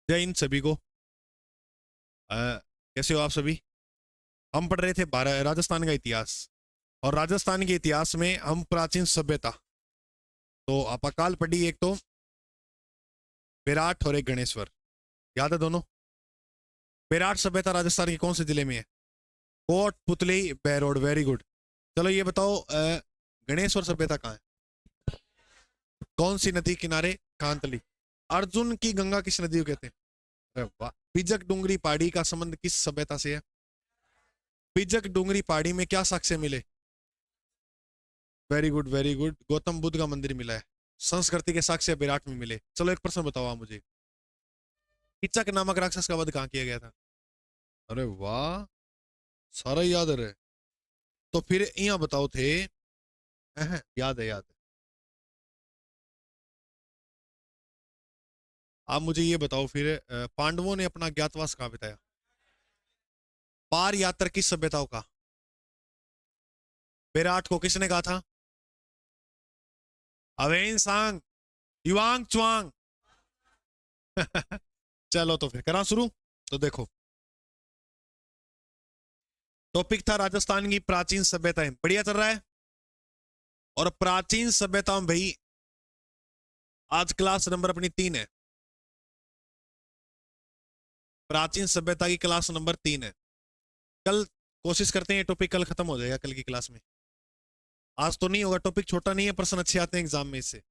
जय हिंद सभी को। कैसे हो आप सभी। हम पढ़ रहे थे राजस्थान का इतिहास। और राजस्थान के इतिहास में हम प्राचीन सभ्यता, तो आप अकाल पढ़ी एक तो विराट और एक गणेश्वर। याद है दोनों। विराट सभ्यता राजस्थान के कौन से जिले में है? कोट पुतली बैरोड, वेरी गुड। चलो ये बताओ, गणेश्वर सभ्यता कहाँ है? कौन सी नदी किनारे? कांतली। अर्जुन की गंगा किस नदी को कहते हैं? अरे वाह। पिजक डूंगरी पहाड़ी का संबंध किस सभ्यता से है? पिजक डूंगरी पहाड़ी में क्या साक्ष्य मिले? Very good very good, Gautam Buddha का मंदिर मिला है। संस्कृति के साक्ष्य विराट में मिले। चलो एक प्रश्न बताओ आप मुझे, किचक नामक राक्षस का वध कहाँ किया गया था? अरे वाह, सारा याद है। तो फिर यहाँ बताओ थे। याद है याद है। आप मुझे ये बताओ फिर, पांडवों ने अपना ज्ञातवास कहाँ बिताया? पार यात्रा किस सभ्यताओं का? विराट को किसने कहा था? अवेन सांग, युवांग चुआंग। चलो तो फिर करा शुरू। तो देखो, टॉपिक था राजस्थान की प्राचीन सभ्यताएं। बढ़िया चल रहा है। और प्राचीन सभ्यताओं भाई, आज क्लास नंबर अपनी 3 है। प्राचीन सभ्यता की क्लास नंबर 3 है। कल कोशिश करते हैं ये टॉपिक कल खत्म हो जाएगा, कल की क्लास में। आज तो नहीं होगा, टॉपिक छोटा नहीं है, प्रश्न अच्छे आते हैं एग्जाम में इससे।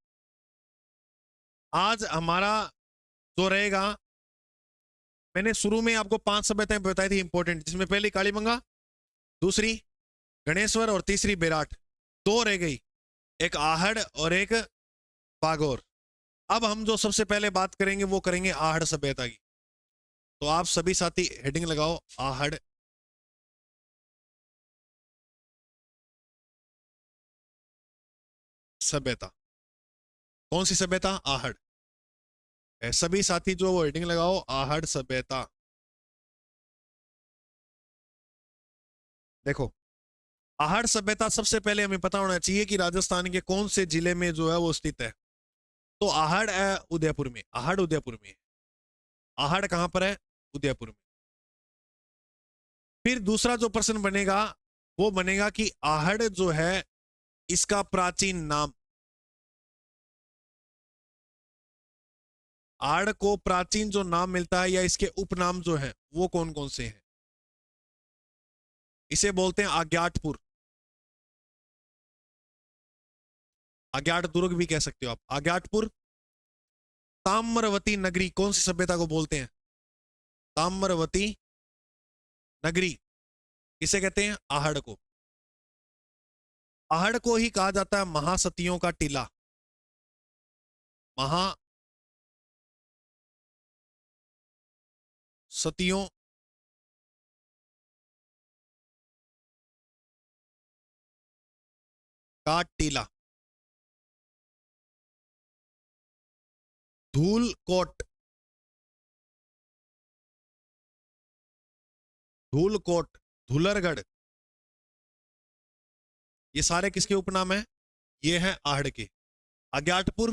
आज हमारा जो रहेगा, मैंने शुरू में आपको 5 सभ्यताएं बताई थी इंपॉर्टेंट, जिसमें पहली कालीबंगा, दूसरी गणेश्वर और तीसरी विराट। 2 रह गई, एक आहड़ और एक बागोर। अब हम जो सबसे पहले बात करेंगे वो करेंगे आहड़ सभ्यता की। तो आप सभी साथी हेडिंग लगाओ, आहड़ सभ्यता। कौन सी सभ्यता? आहड़। सभी साथी जो वो हेडिंग लगाओ, आहड़ सभ्यता। देखो, आहड़ सभ्यता सबसे पहले हमें पता होना चाहिए कि राजस्थान के कौन से जिले में जो है वो स्थित है। तो आहड़ है उदयपुर में। आहड़ उदयपुर में। आहड़ कहां पर है? उदयपुर में। फिर दूसरा जो प्रश्न बनेगा वो बनेगा कि आहड़ जो है, इसका प्राचीन नाम। आहड़ को प्राचीन जो नाम मिलता है या इसके उपनाम जो है वो कौन कौन से हैं? इसे बोलते हैं आग्याटपुर। आग्याट दुर्ग भी कह सकते हो आप। आग्याटपुर। ताम्रवती नगरी कौन सी सभ्यता को बोलते हैं? ताम्रवती नगरी किसे कहते हैं? आहड़ को। आहड़ को ही कहा जाता है महासतियों का टीला। महासतियों का टीला। धूलकोट। धूलकोट, धुलरगढ़, ये सारे किसके उपनाम है? ये है आहड़ के। अज्ञातपुर,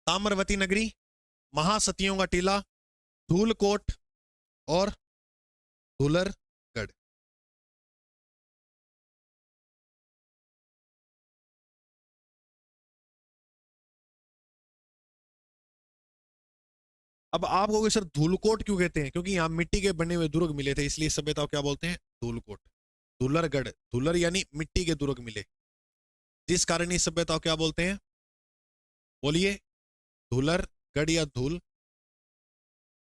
ताम्रवती नगरी, महासतियों का टीला, धूलकोट और धुलरगढ़। अब आप कहोगे सर धूलकोट क्यों कहते हैं? क्योंकि यहाँ मिट्टी के बने हुए दुर्ग मिले थे, इसलिए सभ्यता को क्या बोलते हैं? धूलकोट। धुलरगढ़, धुलर यानी मिट्टी के दुर्ग मिले, जिस कारण इस सभ्यता को क्या बोलते हैं? बोलिए। धुलरगढ़ या धूल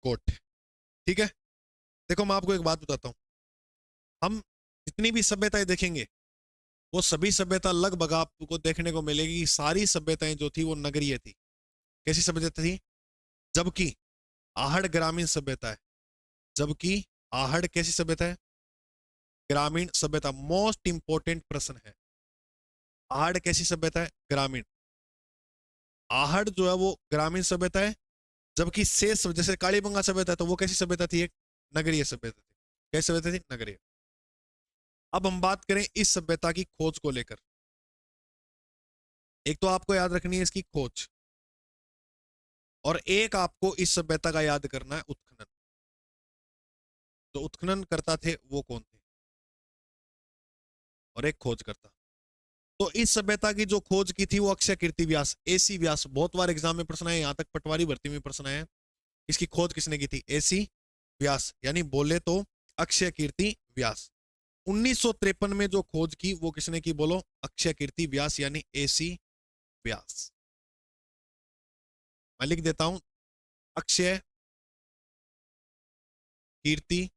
कोट। ठीक है। देखो मैं आपको एक बात बताता हूं। हम जितनी भी सभ्यताएं देखेंगे, वो सभी सभ्यता लगभग आपको देखने को मिलेगी कि सारी सभ्यताएं जो थी वो नगरीय थी। कैसी सभ्यता थी? जबकि आहड़ ग्रामीण सभ्यता है। जबकि आहड़ कैसी सभ्यता है? ग्रामीण सभ्यता। मोस्ट इंपोर्टेंट प्रश्न है, आहड़ कैसी सभ्यता है? ग्रामीण। आहड़ जो है वो ग्रामीण सभ्यता है, जबकि शेष जैसे कालीबंगा सभ्यता है तो वो कैसी सभ्यता थी? एक नगरीय सभ्यता थी। कैसी सभ्यता थी? नगरीय। अब हम बात करें इस सभ्यता की खोज को लेकर। एक तो आपको याद रखनी है इसकी खोज। और एक आपको इस सभ्यता का याद करना है, उत्खनन। तो उत्खनन करता थे वो कौन थे, और एक खोज करता। तो इस सभ्यता की जो खोज की थी वो अक्षय कीर्ति व्यास, एसी व्यास। बहुत बार एग्जाम में प्रश्न आए, यहां तक पटवारी भर्ती में प्रश्न आया, इसकी खोज किसने की थी, एसी व्यास, यानी बोले तो अक्षय कीर्ति व्यास। 1953 में जो खोज की वो किसने की, बोलो, अक्षय कीर्ति व्यास यानी एसी व्यास। मैं लिख देता हूं, अक्षय कीर्ति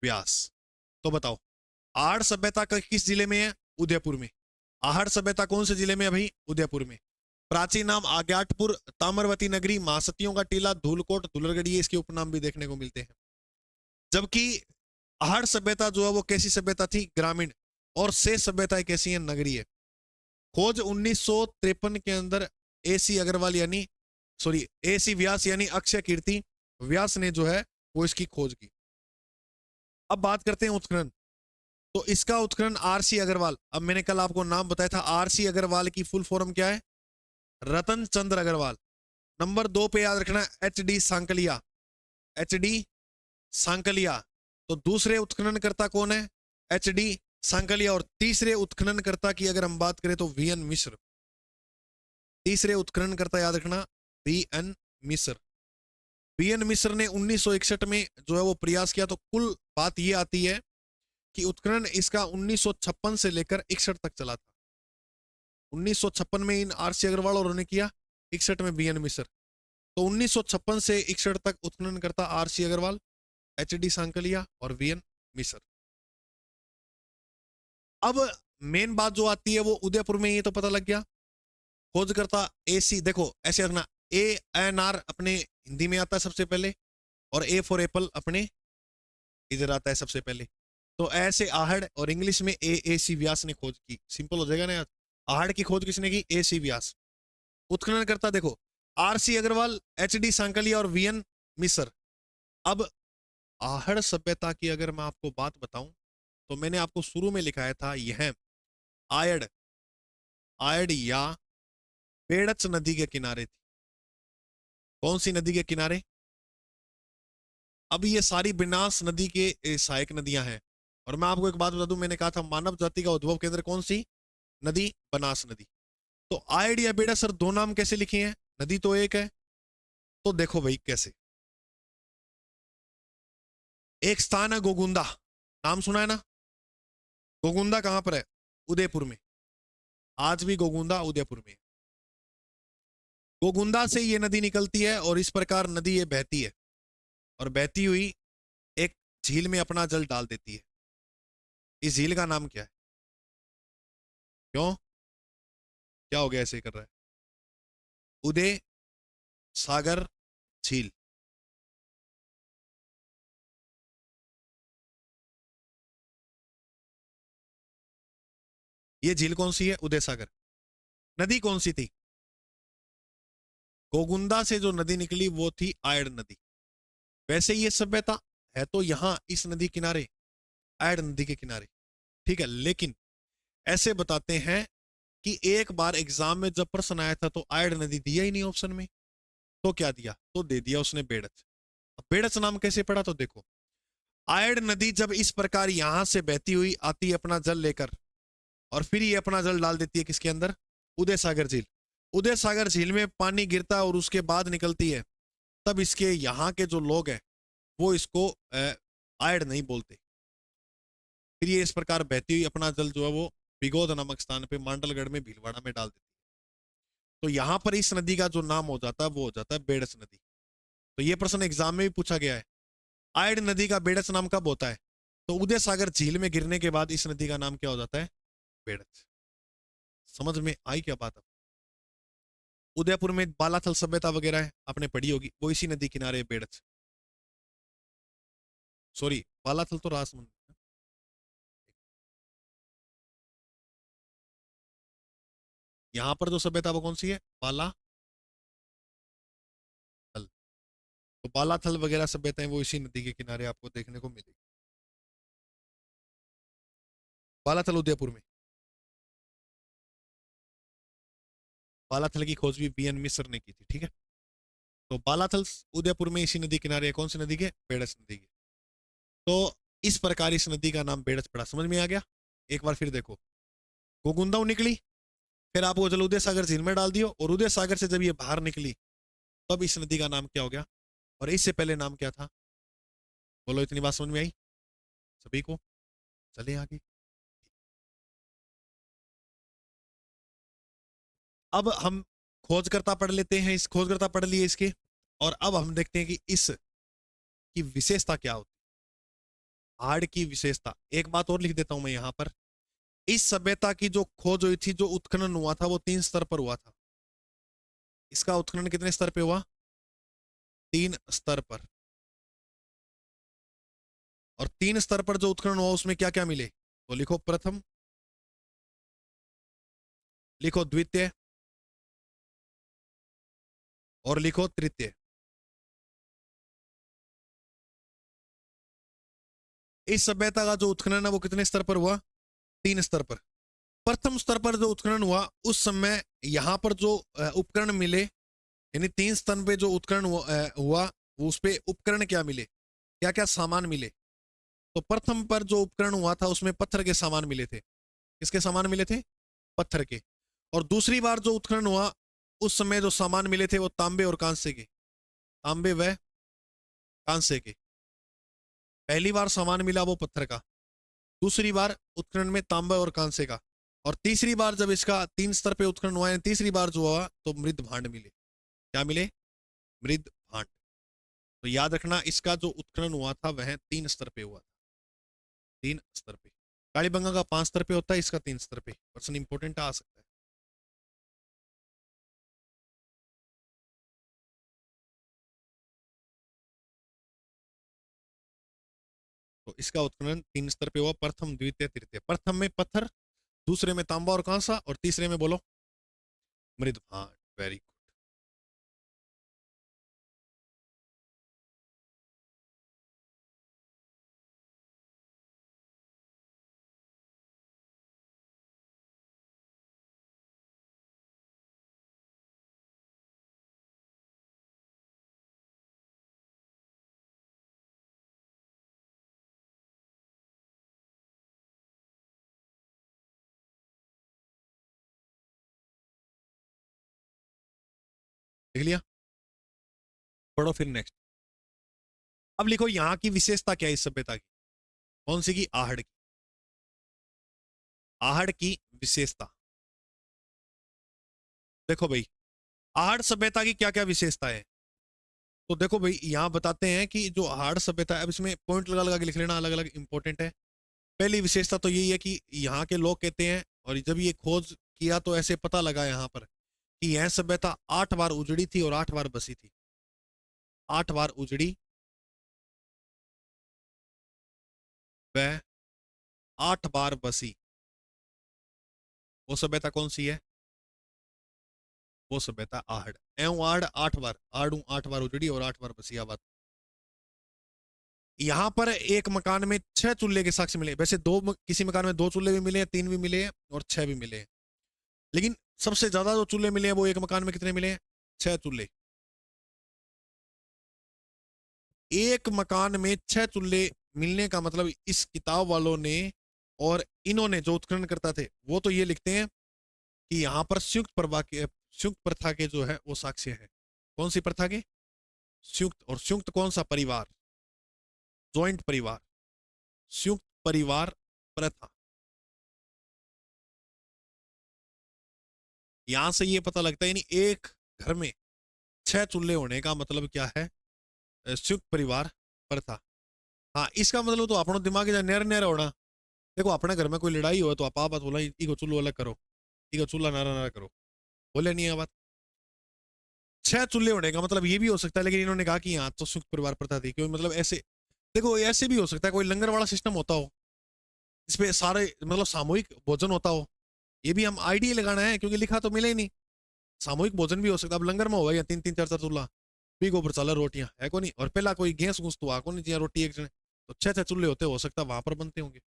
व्यास। तो बताओ, आहड़ सभ्यता का किस जिले में है, उदयपुर में। आहड़ सभ्यता कौन से जिले में है भाई, उदयपुर में। प्राचीन नाम आग्याटपुर, ताम्रवती नगरी, महासतियों का टीला, धूलकोट, धुलरगढ़, ये इसके उपनाम भी देखने को मिलते हैं। जबकि आहड़ सभ्यता जो है वो कैसी सभ्यता थी, ग्रामीण, और शेष सभ्यताएं कैसी है, नगरीय। खोज 1953 के अंदर एसी अग्रवाल यानी, सॉरी, एसी व्यास यानी अक्षय कीर्ति व्यास ने जो है वो इसकी खोज की। अब बात करते हैं उत्खनन। तो इसका उत्खनन आरसी अग्रवाल, अब मैंने कल आपको नाम बताया था, आरसी अग्रवाल की फुल फॉर्म क्या है, रतन चंद्र अग्रवाल। नंबर 2 पे याद रखना H D Sankalia, H D Sankalia. तो दूसरे उत्खननकर्ता कौन है, एच डी सांकलिया। और तीसरे उत्खननकर्ता की अगर हम बात करें तो वीएन मिश्र। तीसरे उत्खननकर्ता याद रखना, वीएन मिश्र। वीएन मिश्र ने 1961 में जो है वो प्रयास किया। तो कुल बात ये आती है कि उत्खनन इसका 1956 से लेकर 61 तक चला था। 1956 में इन आरसी अग्रवाल और उन्होंने किया, 61 में बीएन मिश्र। तो 1956 से 61 तक उत्खनन करता RC Agarwal, H D Sankalia और वीएन मिश्र। अब मेन बात जो आती है वो उदयपुर में, ये तो पता लग गया। खोज करता एसी, देखो ऐसे रखना, ए एन आर अपने हिंदी में आता है सबसे पहले, और ए फॉर एप्पल अपने इधर आता है सबसे पहले। तो ऐसे आहड़, और इंग्लिश में ए सी व्यास ने खोज की। सिंपल हो जाएगा ना यार। आहड़ की खोज किसने की, ए सी व्यास। उत्खनन करता देखो RC Agarwal, H D Sankalia और वीएन मिश्र। अब आहड़ सभ्यता की अगर मैं आपको बात बताऊं तो मैंने आपको शुरू में लिखाया था, यह आयड, आयड या पेड़च नदी के किनारे थी। कौन सी नदी के किनारे, अब ये सारी बिनास नदी के सहायक नदियां हैं। और मैं आपको एक बात बता दूं, मैंने कहा था मानव जाति का उद्भव केंद्र कौन सी नदी, बनास नदी। तो आयड या बेड़ा सर दो नाम कैसे लिखे हैं, नदी तो एक है। तो देखो भाई कैसे, एक स्थान है गोगुंदा, नाम सुना है ना, गोगुंदा कहां पर है, उदयपुर में। आज भी गोगुंदा उदयपुर में है। गोगुंदा से ये नदी निकलती है और इस प्रकार नदी ये बहती है, और बहती हुई एक झील में अपना जल डाल देती है। इस झील का नाम क्या है, क्यों, क्या हो गया ऐसे कर रहा है, उदय सागर झील। ये झील कौन सी है, उदय सागर। नदी कौन सी थी, गोगुंदा से जो नदी निकली वो थी आयड़ नदी। वैसे ये सभ्यता है तो यहां इस नदी किनारे, आयड़ नदी के किनारे, ठीक है। लेकिन ऐसे बताते हैं कि एक बार एग्जाम में जब प्रश्न आया था तो आयड़ नदी दिया ही नहीं ऑप्शन में। तो क्या दिया, तो दे दिया उसने बेड़च। अब बेड़च नाम कैसे पड़ा, तो देखो आयड़ नदी जब इस प्रकार यहां से बहती हुई आती है अपना जल लेकर, और फिर ये अपना जल डाल देती है किसके अंदर, उदय सागर झील। उदय सागर झील में पानी गिरता है और उसके बाद निकलती है, तब इसके यहाँ के जो लोग हैं वो इसको आयड़ नहीं बोलते। फिर ये इस प्रकार बहती हुई अपना जल जो है वो बिगोद नामक स्थान पे मांडलगढ़ में भीलवाड़ा में डाल देती है। तो यहां पर इस नदी का जो नाम हो जाता है वो हो जाता है बेड़च नदी। तो ये प्रश्न एग्जाम में भी पूछा गया है, आयड़ नदी का बेड़च नाम कब होता है, तो उदय सागर झील में गिरने के बाद इस नदी का नाम क्या हो जाता है, बेड़च। समझ में आई क्या बात। अब उदयपुर में बालाथल सभ्यता वगैरह है आपने पढ़ी होगी, वो इसी नदी किनारे बेड़च, सॉरी बालाथल तो राजमंद। यहां पर जो सभ्यता वो कौन सी है, बालाथल। तो बालाथल वगैरह सभ्यताएं वो इसी नदी के किनारे आपको देखने को मिलेगी। बालाथल उदयपुर में, बालाथल की खोज भी बीएन मिश्र ने की थी, ठीक है। तो बालाथल उदयपुर में इसी नदी किनारे है, कौन सी नदी के? बेड़स नदी के। तो इस प्रकार इस नदी का नाम बेड़स पड़ा, समझ में आ गया? एक बार फिर देखो, गोगुंदाऊ निकली, फिर आपको चलो उदय सागर झील में डाल दियो, और उदय सागर से जब ये बाहर निकली तब इस नदी का नाम क्या हो गया, और इससे पहले नाम क्या था? बोलो, इतनी बात समझ में आई सभी को? चले आगे। अब हम खोजकर्ता पढ़ लेते हैं, इस खोजकर्ता पढ़ लिए इसके, और अब हम देखते हैं कि इस की विशेषता क्या होती है, हाड़ की विशेषता। एक बात और लिख देता हूं मैं यहां पर, इस सभ्यता की जो खोज हुई थी, जो उत्खनन हुआ था, वो 3 स्तर पर हुआ था। इसका उत्खनन कितने स्तर पे हुआ? 3 स्तर पर। और 3 स्तर पर जो उत्खनन हुआ उसमें क्या क्या मिले? तो लिखो प्रथम, लिखो द्वितीय, और लिखो तृतीय। इस सभ्यता का जो उत्खनन है वो कितने स्तर पर हुआ? 3 स्तर पर। प्रथम स्तर पर जो उत्खनन हुआ उस समय यहां पर जो उपकरण मिले, यानी 3 स्तर पे जो उत्खनन हुआ उस पे उपकरण क्या मिले, क्या क्या सामान मिले? तो प्रथम पर जो उपकरण हुआ था उसमें पत्थर के सामान मिले थे। किसके सामान मिले थे? पत्थर के। और दूसरी बार जो उत्खनन हुआ उस समय जो सामान मिले थे वो तांबे और कांसे के, तांबे व कांसे के। पहली बार सामान मिला वो पत्थर का, दूसरी बार उत्खनन में तांबा और कांसे का, और तीसरी बार जब इसका 3 स्तर पे उत्खनन हुआ है, तीसरी बार जो हुआ तो मृद भांड मिले। क्या मिले? मृद भांड। तो याद रखना, इसका जो उत्खनन हुआ था वह 3 स्तर पे हुआ था, 3 स्तर पे। कालीबंगा का 5 स्तर पे होता है, इसका 3 स्तर पे। क्वेश्चन इंपॉर्टेंट आ सकता है। तो इसका उत्खनन 3 स्तर पे हुआ, प्रथम द्वितीय तृतीय। प्रथम में पत्थर, दूसरे में तांबा और कांसा, और तीसरे में बोलो मृद भांड। Very good. देख लिया? पढ़ो फिर नेक्स्ट। अब लिखो यहां की विशेषता क्या है इस सभ्यता की? कौन सी की? आहड़ की। आहड़ की विशेषता देखो भाई, आहड़ सभ्यता की क्या क्या विशेषता है? तो देखो भाई, यहां बताते हैं कि जो आहड़ सभ्यता है, अब इसमें पॉइंट लगा लगा के लिख लेना, अलग अलग इंपॉर्टेंट है। पहली विशेषता तो यही है कि यहाँ के लोग कहते हैं, और जब ये खोज किया तो ऐसे पता लगा यहाँ पर कि यह सभ्यता 8 बार उजड़ी थी और 8 बार बसी थी। 8 बार उजड़ी वह 8 बार बसी। वो सभ्यता कौन सी है? वो सभ्यता आहड़। एवं आहड़ 8 बार, आहड़ू 8 बार उजड़ी और 8 बार बसी। आबाद। यहां पर एक मकान में 6 चूल्हे के साक्ष्य मिले। वैसे किसी मकान में 2 चूल्हे भी मिले हैं, 3 भी मिले हैं, और 6 भी मिले हैं। लेकिन सबसे ज्यादा जो चूल्हे मिले हैं वो एक मकान में कितने मिले हैं? 6 चूल्हे। एक मकान में 6 चूल्हे मिलने का मतलब इस किताब वालों ने और इन्होंने जो उत्खनन करता थे वो तो ये लिखते हैं कि यहाँ पर संयुक्त प्रथा के जो है वो साक्ष्य है। कौन सी प्रथा के? संयुक्त। और संयुक्त कौन सा? परिवार, ज्वाइंट परिवार, संयुक्त परिवार प्रथा। यहां से ये पता लगता है, यानी एक घर में 6 चूल्हे होने का मतलब क्या है? संयुक्त परिवार प्रथा। हाँ, इसका मतलब तो अपना दिमाग नेर नेर होना। देखो, अपने घर में कोई लड़ाई हो तो आप बोला इको चूल्हो अलग करो, इको चूल्हा नारा नारा करो, बोले नहीं है बात। 6 चूल्हे होने का मतलब ये भी हो सकता है, लेकिन इन्होंने कहा कि यहाँ तो संयुक्त परिवार प्रथा थी, क्योंकि मतलब ऐसे देखो, ऐसे भी हो सकता है कोई लंगर वाला सिस्टम होता हो, इसपे सारे मतलब सामूहिक भोजन होता हो। ये भी हम आईडिया लगाना है, क्योंकि लिखा तो मिले ही नहीं। सामूहिक भोजन भी हो सकता है। अब लंगर में होगा या 3 3 4 4 चूल्हा, भी गोबर चाला रोटियां है को नहीं, और पहला कोई गैस घुस तो आ को नहीं, रोटी एक जने, तो 6 6 चूल्हे होते, हो सकता है वहां पर बनते होंगे।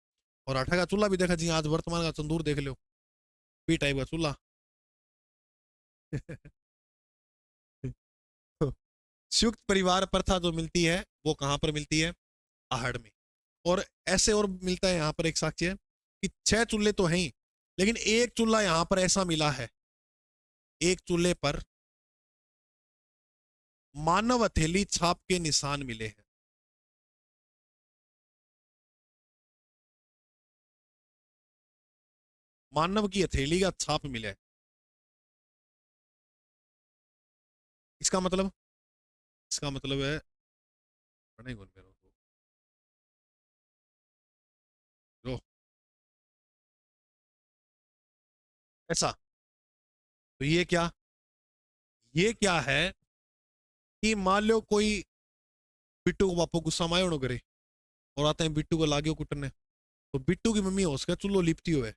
और आटा का चूल्हा भी देखा जी, आज वर्तमान का तंदूर देख लो, पी टाइप का चूल्हा। संयुक्त परिवार प्रथा जो मिलती है वो कहां पर मिलती है? आहड़ में। और ऐसे और मिलता है, यहां पर एक साक्ष्य है कि 6 चूल्हे तो हैं ही, लेकिन एक चूल्हा यहां पर ऐसा मिला है, एक चूल्हे पर मानव हथेली छाप के निशान मिले हैं। मानव की हथेली का छाप मिला है। इसका मतलब, इसका मतलब है, पढ़ने कौन मेरे को जो ऐसा, तो ये क्या है कि मान लो कोई बिट्टू को बापू गुस्सा मायो ना करे और आते हैं बिट्टू को लाग्यो कुटने, तो बिट्टू की मम्मी हो सके चूल्हो लिपती हुए,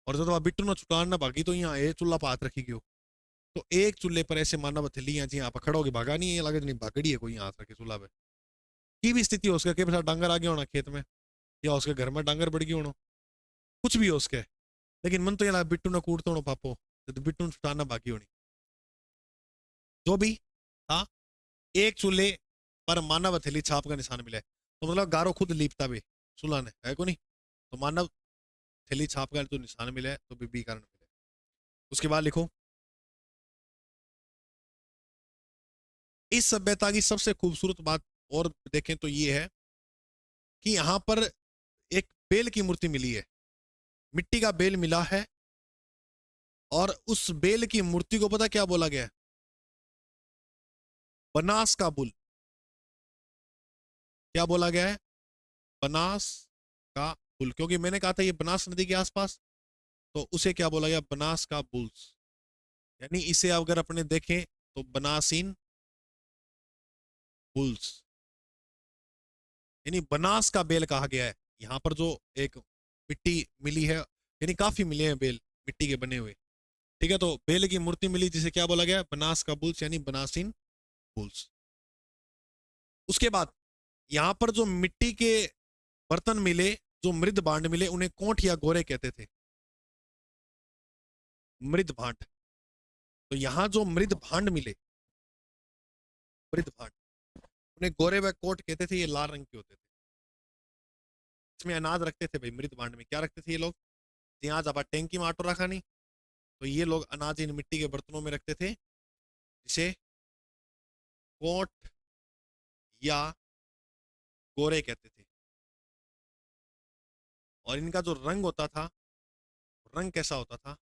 और जब आप बिट्टू ना छुटान ना भागी तो यहाँ ये चूल्हा पात रखी गयो। तो एक चूल्हे पर ऐसे मानव हथेली यहाँ जी यहाँ पर खड़ा होगी, भागा नहीं है, लगे नहीं भागड़ी है कोई यहाँ रखे चूल्हा पे, की भी स्थिति हो उसका, के साथ डांगर आ गया होना खेत में, या उसके घर में डांगर बढ़ गई होना, कुछ भी हो उसके, लेकिन मन तो ये लगा बिट्टू ने कूटते होना पापो, तो बिट्टू ने छुटाना बाकी होनी। जो भी था, एक चूल्हे पर मानव हथेली छाप का निशान मिला है, तो मतलब गारो खुद लीपता भी सुला ने है को नहीं, तो मानव हथेली छाप का जो निशान मिला है तो बी कारण मिला है। उसके बाद लिखो, इस सभ्यता की सबसे खूबसूरत बात और देखें तो ये है कि यहां पर एक बेल की मूर्ति मिली है, मिट्टी का बेल मिला है, और उस बेल की मूर्ति को पता क्या बोला गया है? बनास का बुल। क्या बोला गया है? बनास का बुल, क्योंकि मैंने कहा था ये बनास नदी के आसपास, तो उसे क्या बोला गया? बनास का बुल्स। यानी इसे अगर अपने देखें तो बनासीन बुल्स, यानी बनास का बेल कहा गया है। यहां पर जो एक मिट्टी मिली है, यानी काफी मिले हैं बेल मिट्टी के बने हुए, ठीक है, तो बेल की मूर्ति मिली जिसे क्या बोला गया? बनास का बुल्स, यानी बनासीन बुल्स। उसके बाद यहां पर जो मिट्टी के बर्तन मिले, जो मृद भांड मिले, उन्हें कोंठ या गोरे कहते थे, मृद भांड। तो यहां जो मृद भांड मिले, मृद भांड, उन्हें गोरे व कोट कहते थे, ये लाल रंग के होते थे। इसमें अनाज रखते थे भाई, मृद भांड में क्या रखते थे ये लोग? जी आज आप टैंकी में आटो रखा नहीं, तो ये लोग अनाज इन मिट्टी के बर्तनों में रखते थे, जिसे कोट या गोरे कहते थे। और इनका जो रंग होता था, रंग कैसा होता था?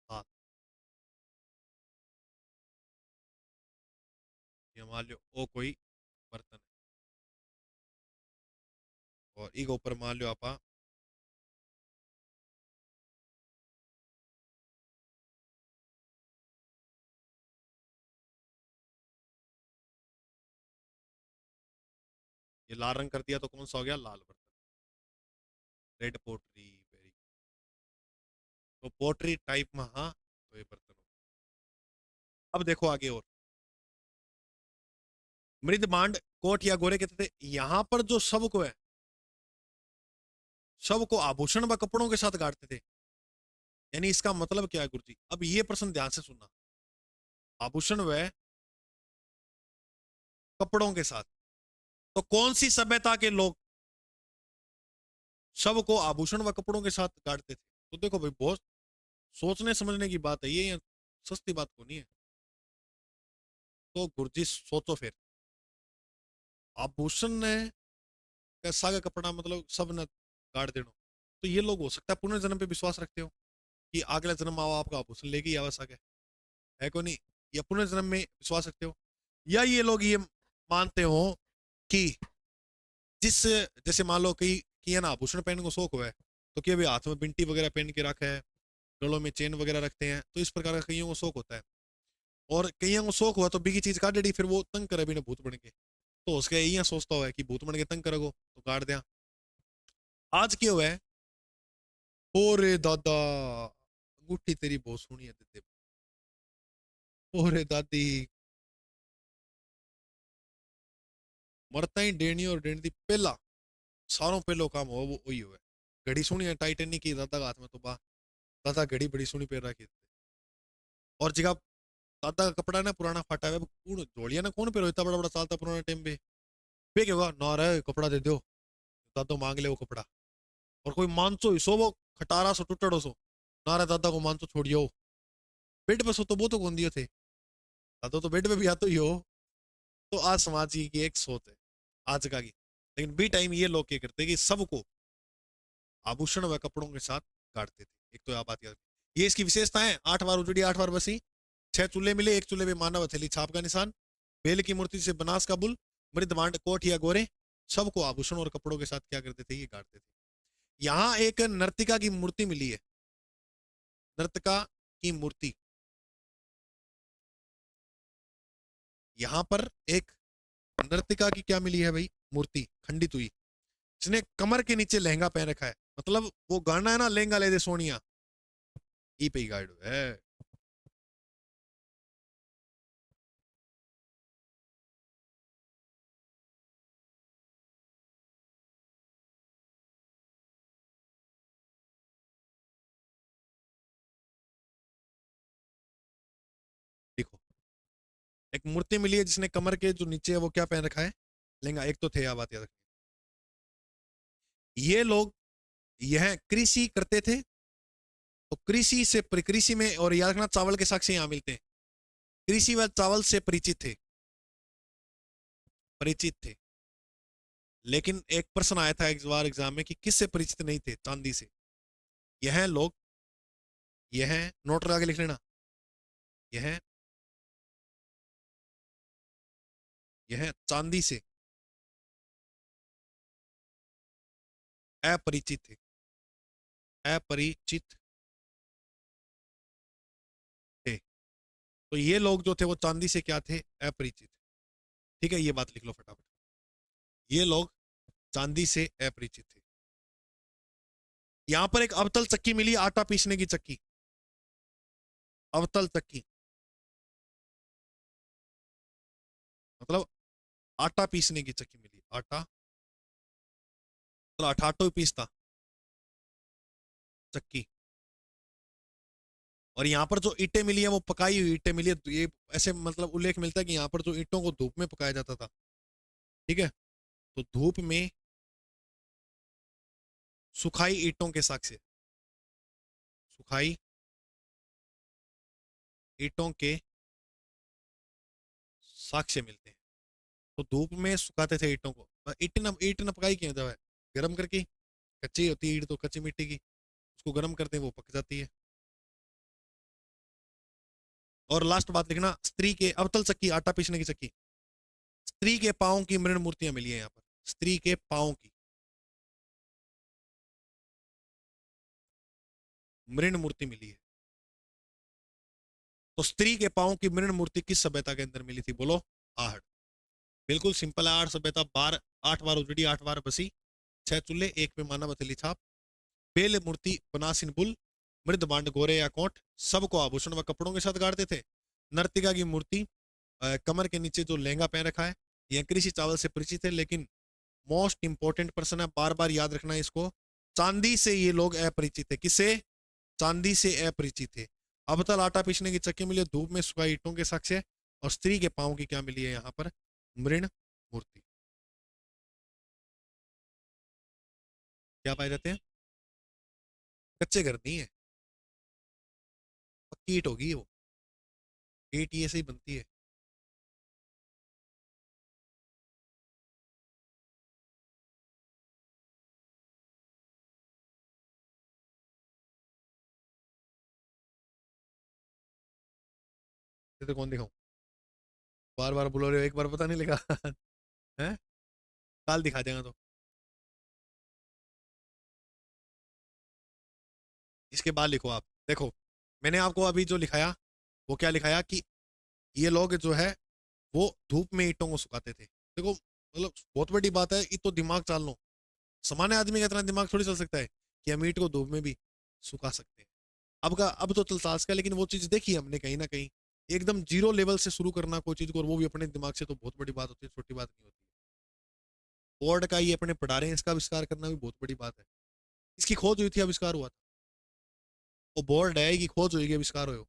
हाँ, ये मान लो ओ कोई बर्तन है, और इक ऊपर मान लो आप ये लाल रंग कर दिया, तो कौन सा हो गया? लाल बर्तन, रेड पोट्री, वेरी। तो पोट्री टाइप में, हाँ, तो ये बर्तन हो। अब देखो आगे और, मृद भांड कोट या गोरे कहते थे। यहां पर जो शव को है, शव को आभूषण व कपड़ों के साथ गाड़ते थे, यानी इसका मतलब क्या है गुरुजी? अब ये प्रश्न ध्यान से सुनना, आभूषण व कपड़ों के साथ, तो कौन सी सभ्यता के लोग शव को आभूषण व कपड़ों के साथ गाड़ते थे? तो देखो भाई, बहुत सोचने समझने की बात है ये, सस्ती बात को नहीं है। तो गुरुजी सोचो फिर, आभूषण ने कैसा का कपड़ा मतलब सब ने गाड़ देना, तो ये लोग हो सकता है पुनर्जन्म पे विश्वास रखते हो कि अगला जन्म आओ आपका आभूषण लेके ही आवा सके, है को नहीं? या पुनर्जन्म में विश्वास रखते हो, या ये लोग ये मानते हो कि जिस, जैसे मान लो कि है ना आभूषण पहनने को शौक हुआ है, तो कि अभी हाथ में बिंटी वगैरह पहन के रखा है, गलों में चेन वगैरह रखते हैं, तो इस प्रकार का कईयों को शौक होता है, और कईयों को शौक हुआ तो बिगी चीज काट डेडी, फिर वो तंग करे बिना भूत बन के, तो उसके यही सोचता हुआ है कि भूत बन के तंग करोगे तो काट दिया। आज क्या हुआ है? ओरे दादा, अंगूठी तेरी बहुत सोहनी है दीदी, ओरे दादी, मरता ही डेनी और डेनी दी पहला, सारों पहलो काम हो वो वही हुआ है। घड़ी सोहनी है टाइटेनिक की, दादा का हाथ में तो बा, दादा घड़ी बड़ी सोहनी पहन रखी थी। और जगह दादा का कपड़ा ना पुराना फटा हुआ है, कौन जोड़िया ना कौन पे इतना बड़ा बड़ा साल था पुराना टाइम पे क्या होगा ना रे कपड़ा दे दो, दादा मांग ले वो कपड़ा। और कोई मानसो ही सो वो खटारा सो टुटड़ो सो, ना रे दादा को मानसो छोड़ियो, बेड पे सो तो वो तो कौन दियो थे, दादा तो बेड पे भी आते ही हो। तो आज समाज की एक सोच है आज का की। लेकिन बी टाइम ये लोग क्या करते हैं कि सबको आभूषण व कपड़ों के साथ गाड़ते थे। एक तो आप बात याद, ये इसकी विशेषता है, 8 बार उजड़ी 8 बार बसी, 6 चूल्हे मिले, एक चूल्हे में मानव हथेली छाप का निशान, बेल की मूर्ति से बनास का बुल, मृदभांड कोट या गोरे, सबको आभूषण और कपड़ों के साथ क्या करते थे, ये गाड़ते थे। यहाँ एक नर्तिका की मूर्ति मिली है, नर्तिका की मूर्ति, यहाँ पर एक नर्तिका की क्या मिली है भाई, मूर्ति खंडित हुई, जिसने कमर के नीचे लहंगा पहन रखा है, मतलब वो गाना है ना लहंगा ले दे सोनिया, ई पे ही गाइड है। देखो एक मूर्ति मिली है जिसने कमर के जो नीचे है वो क्या पहन रखा है, लहंगा, एक तो थे, आप बात याद रखिए। ये लोग यह कृषि करते थे, तो कृषि से कृषि में, और याद रखना चावल के साक्ष्य यहाँ मिलते हैं, कृषि व चावल से परिचित थे, परिचित थे। लेकिन एक प्रश्न आया था एक बार एग्जाम में कि किससे परिचित नहीं थे, चांदी से। यह लोग, यह नोट लगा के लिख लेना, यह यह चांदी से अपरिचित थे, अपरिचित थे। तो ये लोग जो थे वो चांदी से क्या थे, अपरिचित। ठीक है, ये बात लिख लो फटाफट, ये लोग चांदी से अपरिचित थे। यहां पर एक अवतल चक्की मिली, आटा पीसने की चक्की, अवतल चक्की मतलब आटा पीसने की चक्की मिली, आटा मतलब आटा ही पीसता, चक्की। और यहाँ पर जो ईंटें मिली है वो पकाई हुई ईंटें मिली है, तो ये ऐसे मतलब उल्लेख मिलता है कि यहाँ पर जो ईंटों को धूप में पकाया जाता था। ठीक है, तो धूप में सुखाई ईंटों के साक्ष्य, सुखाई ईंटों के साक्ष्य मिलते हैं। तो धूप में सुखाते थे ईंटों को, ईंट न पकाई क्यों जाए, गर्म करके, कच्ची होती है ईंट तो कच्ची मिट्टी की, उसको गर्म करते हैं वो पक जाती है। और लास्ट बात लिखना, स्त्री के अवतल चक्की, आटा पीसने की चक्की, स्त्री के पांव की मृण मूर्तियां मिली है यहाँ पर, स्त्री के पांव की मृण मूर्ति मिली है। तो स्त्री के पांव की मृण मूर्ति किस सभ्यता के अंदर मिली थी, बोलो, आहड़। बिल्कुल सिंपल है, आहड़ सभ्यता, 8 बार उजड़ी 8 बार बसी, 6 चूल्हे, एक पे मानव हथेली छाप, बेल मूर्ति बनासिन बुल, मृद बांड गोरे या कोट, सबको आभूषण व कपड़ों के साथ गाड़ते थे। नर्तिका की मूर्ति, कमर के नीचे जो लहंगा पहन रखा है, यह कृषि चावल से परिचित है। लेकिन मोस्ट इंपॉर्टेंट पर्सन है, बार बार याद रखना है इसको, चांदी से ये लोग अपरिचित है, किससे, चांदी से अपरिचित है। अबतल आटा पीसने की चक्की मिली, धूप में सुखाई ईंटों के साक्ष्य, और स्त्री के पांव की क्या मिली है यहाँ पर, मृण मूर्ति। क्या पाए जाते हैं, कच्चे घर नहीं है, पक्की ईट होगी वो, ईट ये से ही बनती है। ये तो कौन दिखाऊं, बार बार बोलो रहे हो, एक बार पता नहीं लगा है, काल दिखा देगा तो। इसके बाद लिखो आप, देखो मैंने आपको अभी जो लिखाया वो क्या लिखाया कि ये लोग जो है वो धूप में ईंटों को सुखाते थे। देखो मतलब बहुत बड़ी बात है, ये तो दिमाग चाल लो, सामान्य आदमी का इतना दिमाग थोड़ी चल सकता है कि हम ईंट को धूप में भी सुखा सकते हैं। अब तो चल सास का, लेकिन वो चीज देखी हमने कहीं ना कहीं, एकदम जीरो लेवल से शुरू करना कोई चीज को, और वो भी अपने दिमाग से, तो बहुत बड़ी बात होती है, छोटी बात नहीं होती है। बोर्ड का ये अपने पढ़ा रहे हैं, इसका आविष्कार करना भी बहुत बड़ी बात है। इसकी खोज हुई थी, आविष्कार हुआ था, वो बोर्ड है कि खोज हुई, आविष्कार हुआ।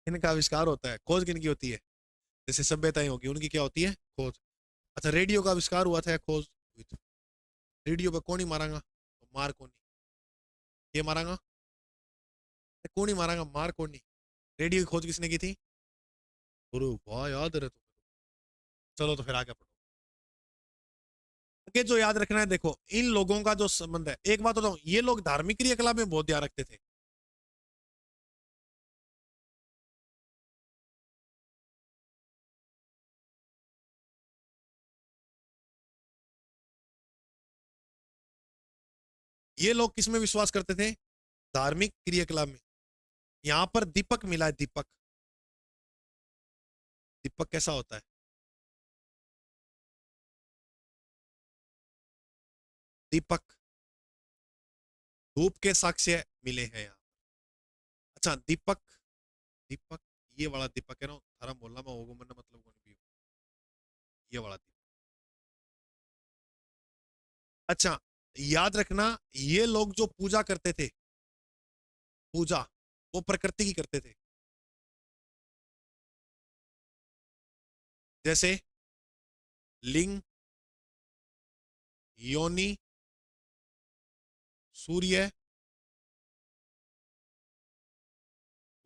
इनका आविष्कार होता है। खोज किनकी होती है? जैसे सभ्यताएं होगी उनकी क्या होती है? खोज। अच्छा, रेडियो का आविष्कार हुआ था या खोज हुई थी? रेडियो पे कौन ही मारांगा? तो मार कौन ही, ये मारांगा? कौन ही मारांगा? मार कौन नहीं? रेडियो की खोज किसने की थी? गुरु, वाह याद है तुम्हें। चलो तो फिर आगे पढ़ो। आगे जो याद रखना है, देखो इन लोगों का जो संबंध है, एक बात बताऊं, ये लोग धार्मिक क्रियाकलाप में बहुत ध्यान रखते थे। ये लोग किस में विश्वास करते थे? धार्मिक क्रियाकलाप में। यहां पर दीपक मिला है, दीपक। दीपक कैसा होता है? दीपक धूप के साक्ष्य मिले हैं यहाँ। अच्छा, दीपक, दीपक ये वाला दीपक है ना, थारा मोहल्ला में होगा, मन मतलब कौन भी हो, ये वाला दीपक। अच्छा, याद रखना, ये लोग जो पूजा करते थे, पूजा वो प्रकृति की करते थे। जैसे लिंग, योनि, सूर्य,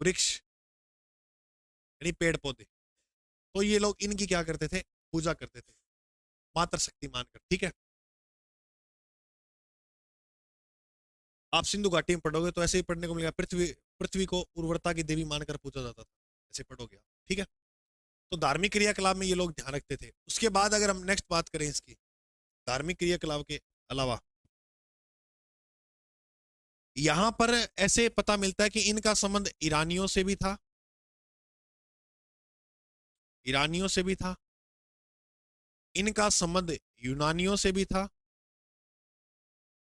वृक्ष यानी पेड़ पौधे। तो ये लोग इनकी क्या करते थे? पूजा करते थे, मात्र शक्ति मानकर। ठीक है, आप सिंधु घाटी में पढ़ोगे तो ऐसे ही पढ़ने को मिलेगा, पृथ्वी, पृथ्वी को उर्वरता की देवी मानकर पूजा जाता था, ऐसे पढ़ोगे आप। ठीक है, तो धार्मिक क्रियाकलाप में ये लोग ध्यान रखते थे। उसके बाद अगर हम नेक्स्ट बात करें इसकी, धार्मिक क्रियाकलाप के अलावा यहां पर ऐसे पता मिलता है कि इनका संबंध ईरानियों से भी था, ईरानियों से भी था, इनका संबंध यूनानियों से भी था।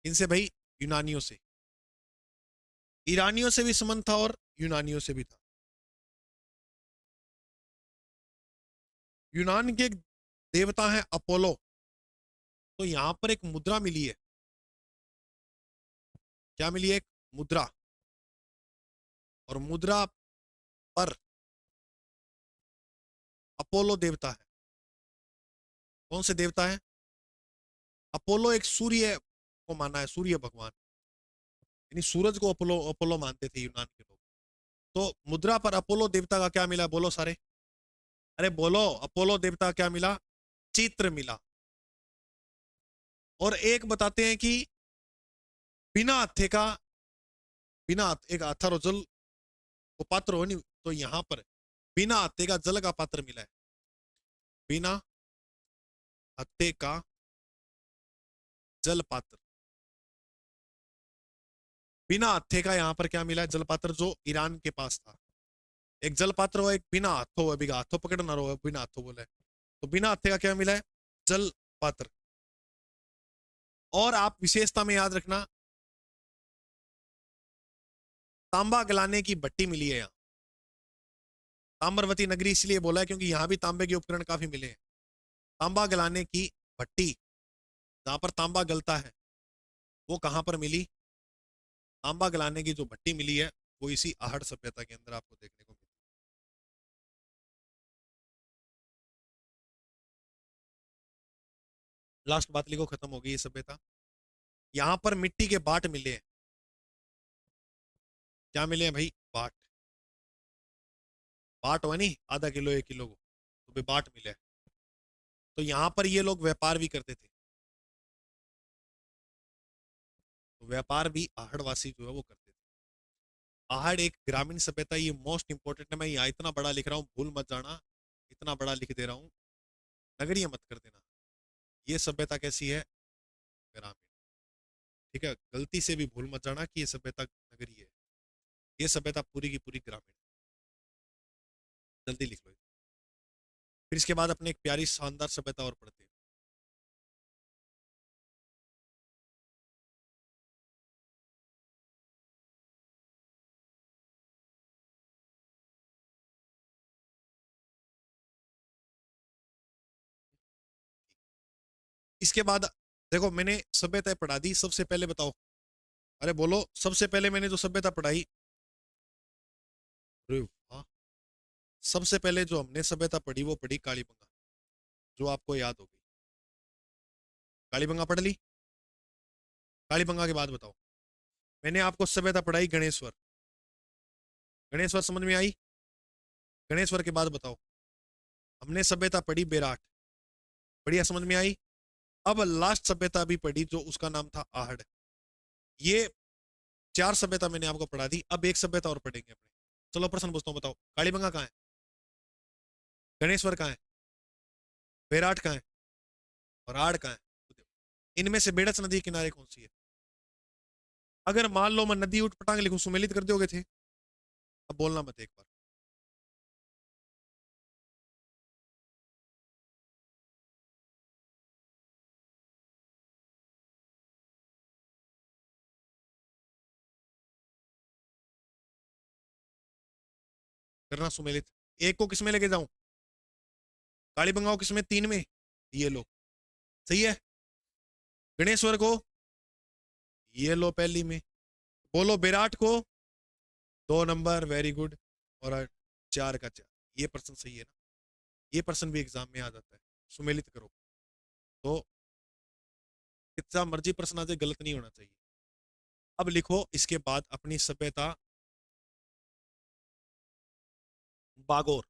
इनसे भाई, यूनानियों से, ईरानियों से भी संबंध था और यूनानियों से भी था। यूनान के एक देवता है अपोलो। तो यहां पर एक मुद्रा मिली है। क्या मिली है? एक मुद्रा। और मुद्रा पर अपोलो देवता है। कौन से देवता है? अपोलो एक सूर्य को माना है, सूर्य भगवान, यानी सूरज को अपोलो, अपोलो मानते थे यूनान के लोग। तो मुद्रा पर अपोलो देवता का क्या मिला? बोलो सारे, अरे बोलो, अपोलो देवता का क्या मिला? चित्र मिला। और एक बताते हैं कि बिना हत्थे का, बिना एक हथर जल को पात्र हो नहीं, तो यहां पर बिना हत्थे का जल का पात्र मिला है। बिना हत्थे का जल पात्र, बिना हत्थे का यहां पर क्या मिला है? जल पात्र, जो ईरान के पास था। एक जल पात्र हो, एक बिना हाथों, अभी हाथों पकड़ना रहो, बिना हाथों बोले, तो बिना हत्थे का क्या मिला है? जल पात्र। और आप विशेषता में याद रखना, तांबा गलाने की भट्टी मिली है यहाँ। ताम्रवती नगरी इसलिए बोला है क्योंकि यहां भी तांबे के उपकरण काफी मिले हैं। तांबा गलाने की भट्टी, जहां पर तांबा गलता है, वो कहां पर मिली? तांबा गलाने की जो भट्टी मिली है वो इसी आहड़ सभ्यता के अंदर आपको देखने को मिली। लास्ट बात लिखो, खत्म हो गई ये सभ्यता। यहां पर मिट्टी के बाट मिले हैं। क्या मिले हैं भाई? बाट। बाट हुआ नहीं, आधा किलो 1 किलो को, तो भी बाट मिले हैं। तो यहां पर ये लोग व्यापार भी करते थे। तो व्यापार भी आहड़वासी जो है वो करते थे। आहड़ एक ग्रामीण सभ्यता, ये मोस्ट इंपोर्टेंट है। मैं यहाँ इतना बड़ा लिख रहा हूँ, भूल मत जाना, इतना बड़ा लिख दे रहा हूँ, नगरीय मत कर देना। ये सभ्यता कैसी है? ग्रामीण। ठीक है, गलती से भी भूल मत जाना कि ये सभ्यता नगरीय है। ये सभ्यता पूरी की पूरी ग्रामीण। जल्दी लिख लो। फिर इसके बाद अपने एक प्यारी शानदार सभ्यता और पढ़ते हैं। इसके बाद देखो, मैंने सभ्यता पढ़ा दी, सबसे पहले बताओ, अरे बोलो, सबसे पहले मैंने जो सभ्यता पढ़ाई, अरे वाह, सबसे पहले जो हमने सभ्यता पढ़ी वो पढ़ी कालीबंगा, जो आपको याद होगी। कालीबंगा पढ़ ली। कालीबंगा के बाद बताओ, मैंने आपको सभ्यता पढ़ाई गणेश्वर। गणेश्वर समझ में आई? गणेश्वर के बाद बताओ, हमने सभ्यता पढ़ी बेराट। बढ़िया, समझ में आई? अब लास्ट सभ्यता भी पढ़ी जो उसका नाम था आहड़। ये 4 सभ्यता मैंने आपको पढ़ा दी। अब एक सभ्यता और पढ़ेंगे अपने। चलो प्रश्न पूछता हूं, बताओ कालीबंगा कहाँ है, गणेश्वर कहाँ है, बेराट कहाँ है और आड़ कहाँ है? इनमें से बेड़च नदी के किनारे कौन सी है? अगर मान लो मैं नदी उठ पटांग लिखूं, सुमेलित कर दोगे थे? अब बोलना मत एक बार। करना सुमेलित। एक को किसमें लेके जाऊं? कालीबंगा को किसमें? 3 में। ये लो, सही है। गणेश्वर को ये लो पहली में। बोलो विराट को 2 नंबर, वेरी गुड। और 4 का 4, ये प्रश्न सही है ना? ये प्रश्न भी एग्जाम में आ जाता है। सुमेलित करो तो कितना मर्जी प्रश्न आ जाए, गलत नहीं होना चाहिए। अब लिखो इसके बाद अपनी सभ्यता बागोर।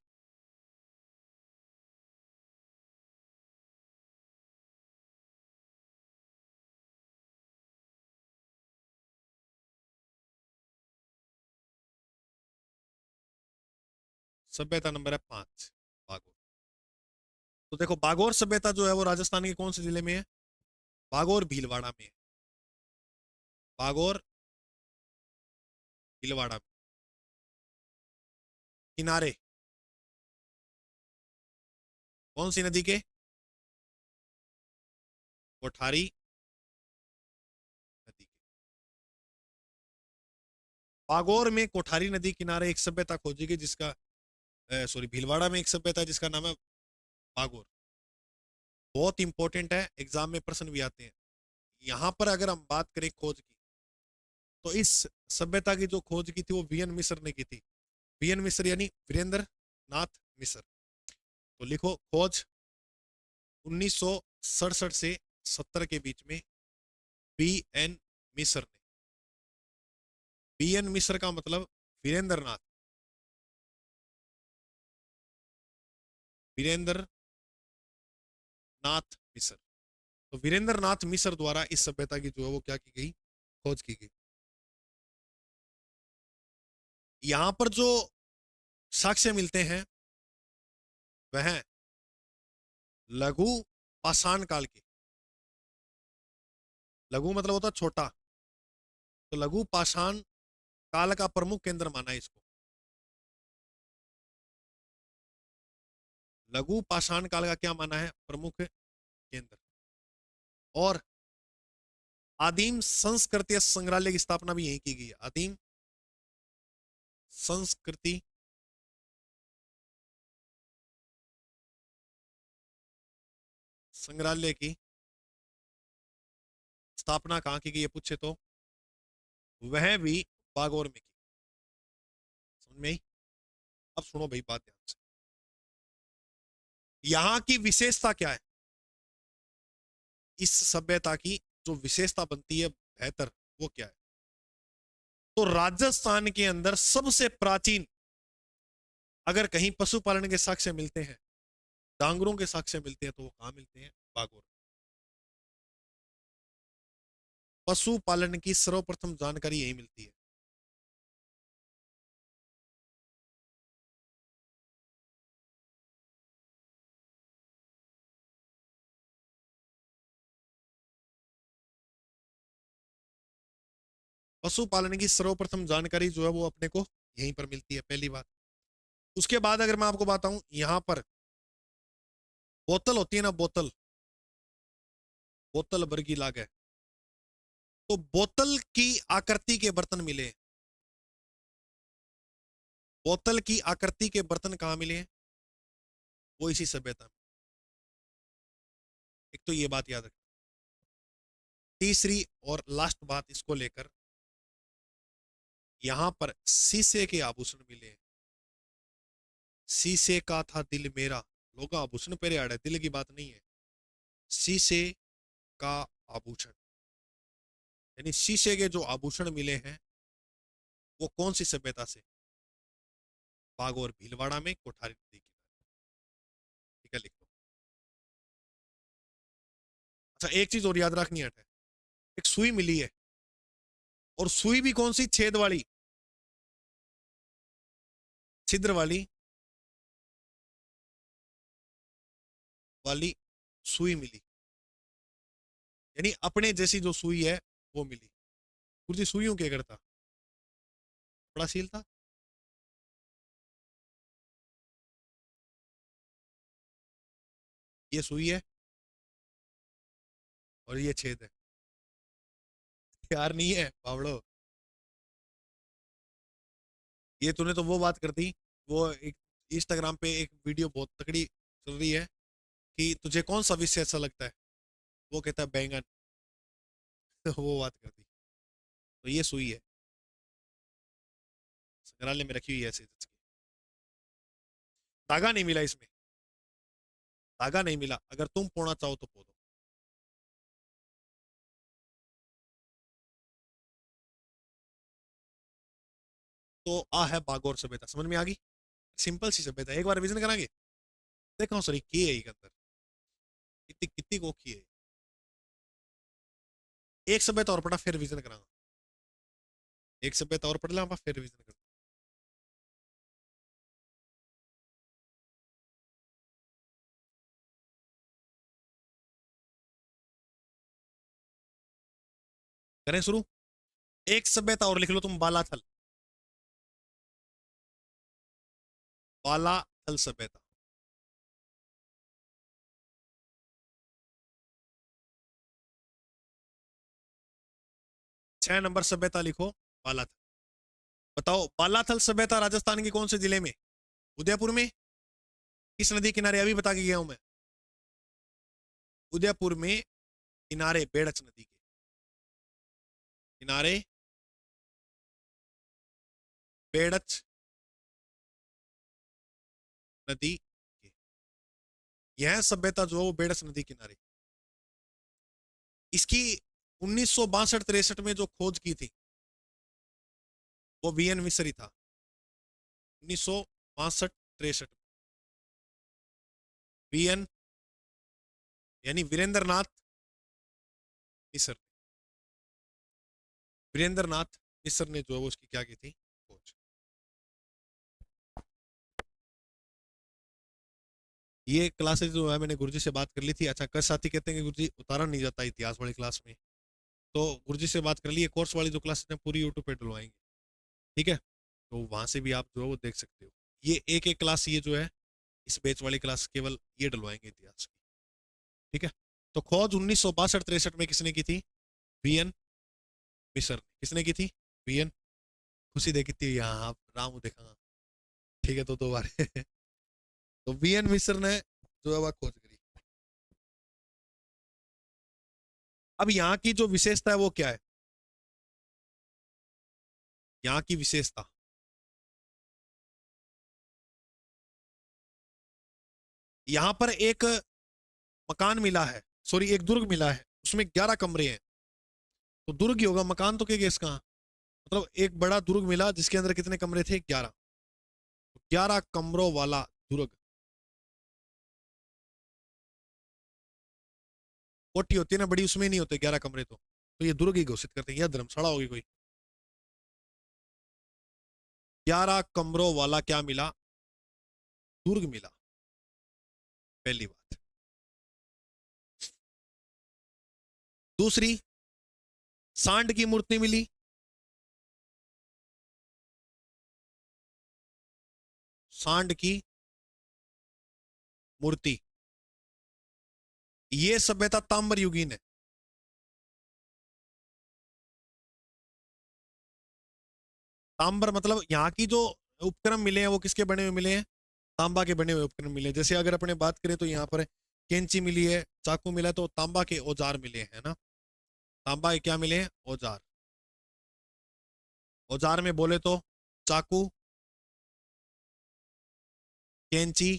सभ्यता नंबर है 5, बागोर। तो देखो बागोर सभ्यता जो है वो राजस्थान के कौन से जिले में है? बागोर भीलवाड़ा में है। बागोर भीलवाड़ा में। किनारे कौन सी नदी के? कोठारी नदी के। बागोर में कोठारी नदी किनारे एक सभ्यता खोजी गई जिसका, सॉरी, भीलवाड़ा में एक सभ्यता है जिसका नाम है बागोर। बहुत इंपॉर्टेंट है, एग्जाम में प्रश्न भी आते हैं। यहां पर अगर हम बात करें खोज की, तो इस सभ्यता की जो खोज की थी वो वीएन मिश्र ने की थी। वीएन मिश्र यानी वीरेंद्र नाथ मिश्र। तो लिखो खोज 1967 से 70 के बीच में बी एन मिश्र ने। बी एन मिश्र का मतलब वीरेंद्र नाथ, वीरेंद्र नाथ मिश्र। तो वीरेंद्र नाथ मिश्र द्वारा इस सभ्यता की जो है वो क्या की गई? खोज की गई। यहां पर जो साक्ष्य मिलते हैं वह लघु पाषाण काल के। लघु मतलब होता छोटा, तो लघु पाषाण काल का प्रमुख केंद्र माना है इसको। लघु पाषाण काल का क्या माना है? प्रमुख केंद्र। और आदिम संस्कृति संग्रहालय की स्थापना भी यहीं की गई है। आदिम संस्कृति संग्रहालय की स्थापना कहां की गई है पूछे तो वह भी बागौर में की। समझ में आई? अब सुनो भाई बात ध्यान से। यहां की विशेषता क्या है? इस सभ्यता की जो विशेषता बनती है बेहतर, वो क्या है? तो राजस्थान के अंदर सबसे प्राचीन, अगर कहीं पशुपालन के साक्ष्य मिलते हैं, डांगरों के साक्ष्य मिलते हैं, तो वो कहां मिलते हैं? बागौर। पशुपालन की सर्वप्रथम जानकारी यही मिलती है। पशुपालन की सर्वप्रथम जानकारी जो है वो अपने को यहीं पर मिलती है, पहली बात। उसके बाद अगर मैं आपको बताऊं, यहां पर बोतल होती है ना, बोतल, बोतल वर्गी लागे, तो बोतल की आकृति के बर्तन मिले। बोतल की आकृति के बर्तन कहां मिले हैं? वो इसी सभ्यता में। एक तो ये बात याद रखना। तीसरी और लास्ट बात इसको लेकर, यहां पर शीशे के आभूषण मिले हैं। शीशे का था दिल मेरा, लोग आभूषण पे है, दिल की बात नहीं है। शीशे का आभूषण, यानी शीशे के जो आभूषण मिले हैं वो कौन सी सभ्यता से? बाग और भीलवाड़ा में, कोठारी नदी किनारे। ठीक है, लिख लो। अच्छा, एक चीज और याद रखनी है, एक सुई मिली है, और सुई भी कौन सी? छेद वाली, छिद्र वाली वाली सुई मिली, यानी अपने जैसी जो सुई है वो मिली। गुरुजी सुइयों क्या करता? बड़ा सील था। ये सुई है और ये छेद है। यार नहीं है बावड़ो, ये तूने तो वो बात कर दी। वो एक इंस्टाग्राम पे एक वीडियो बहुत तकड़ी चल रही है कि तुझे कौन सा विषय अच्छा लगता है, वो कहता है बैंगन। तो वो बात कर दी। तो ये सुई है, संग्रहालय में रखी हुई है ऐसे जच के। धागा नहीं मिला इसमें, धागा नहीं मिला, अगर तुम पोना चाहो तो पो दो। तो आ है बागोर सभ्यता, समझ में आ गई? सिंपल सी सभ्यता, एक बार विजन करांगे। देखो सॉरी की है ये अंदर, कितनी कितनी कोखी है। एक सभ्यता और पढ़ा फिर विजन करांगा, एक सभ्यता और पढ़ ला फिर विजन कर। करें शुरू। एक सभ्यता और लिख लो तुम, बालाथल, बालाथल सभ्यता। 6 नंबर सभ्यता लिखो, बालाथल। बताओ बालाथल सभ्यता राजस्थान के कौन से जिले में? उदयपुर में। किस नदी किनारे? अभी बता के गया हूं मैं। उदयपुर में, किनारे बेड़च नदी के किनारे, बेड़च नदी के। यह सभ्यता जो है वो बेड़च नदी किनारे। इसकी 1962-63 में जो खोज की थी वो वीएन मिसरी था। 1962-63 में वीएन यानी वीरेंद्र नाथ मिसर, वीरेंद्र नाथ मिसर ने जो है वो उसकी क्या की थी, खोज। ये क्लासेस जो है मैंने गुरुजी से बात कर ली थी। अच्छा, कल साथी कहते हैं कि गुरुजी उतारा नहीं जाता इतिहास वाली क्लास में, तो गुरुजी से बात कर ली, कोर्स वाली जो क्लासेस हैं पूरी यूट्यूब पे डलवाएंगे। ठीक है, तो वहां से भी आप जो है वो देख सकते हो। ये एक एक क्लास, ये जो है इस बैच वाली क्लास केवल ये डलवाएंगे इतिहास की। ठीक है, तो खोज 1962-63 में किसने की थी? वीएन मिसर ने। किसने की थी? वीएन। खुशी देखी थी यहाँ, आप राम देखा। ठीक है, तो 2 बार। तो वीएन मिसर ने जो है वह खोज करी। अब यहाँ की जो विशेषता है वो क्या है? यहाँ की विशेषता, यहाँ पर एक मकान मिला है, सॉरी एक दुर्ग मिला है, उसमें 11 कमरे हैं। तो दुर्ग ही होगा, मकान तो क्या इसका? मतलब एक बड़ा दुर्ग मिला जिसके अंदर कितने कमरे थे? 11। 11 कमरों वाला दुर्ग। कोठी होती है ना बड़ी, उसमें नहीं होते 11 कमरे, तो ये दुर्ग ही घोषित करते हैं, या धर्मशाला होगी कोई। 11 कमरों वाला क्या मिला? दुर्ग मिला, पहली बात। दूसरी, सांड की मूर्ति मिली। सांड की मूर्ति, ये सभ्यता ताम्र युगीन है। ताम्र मतलब यहाँ की जो उपक्रम मिले हैं वो किसके बने हुए मिले हैं? तांबा के बने हुए उपकरण मिले हैं। जैसे अगर अपने बात करें तो यहाँ पर कैंची मिली है, चाकू मिला है, तो तांबा के औजार मिले हैं ना। तांबा के क्या मिले हैं? औजार। औजार में बोले तो चाकू, कैंची।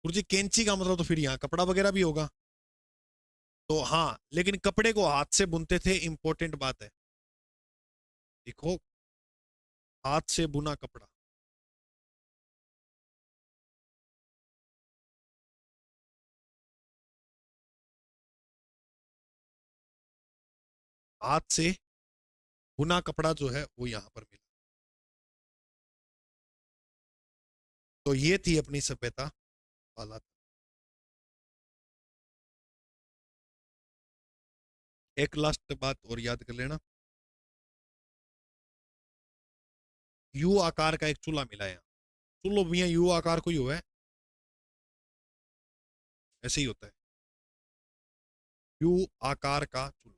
गुरुजी कैंची का मतलब तो फिर यहाँ कपड़ा वगैरह भी होगा। तो हाँ, लेकिन कपड़े को हाथ से बुनते थे, इंपॉर्टेंट बात है, देखो, हाथ से बुना कपड़ा। हाथ से बुना कपड़ा जो है वो यहां पर मिला। तो ये थी अपनी सभ्यता वाला। एक लास्ट बात और याद कर लेना, यू आकार का एक चूल्हा मिला है। चूल्हो भैया यू आकार को ही हुआ है, ऐसे ही होता है, यू आकार का चूल्हा।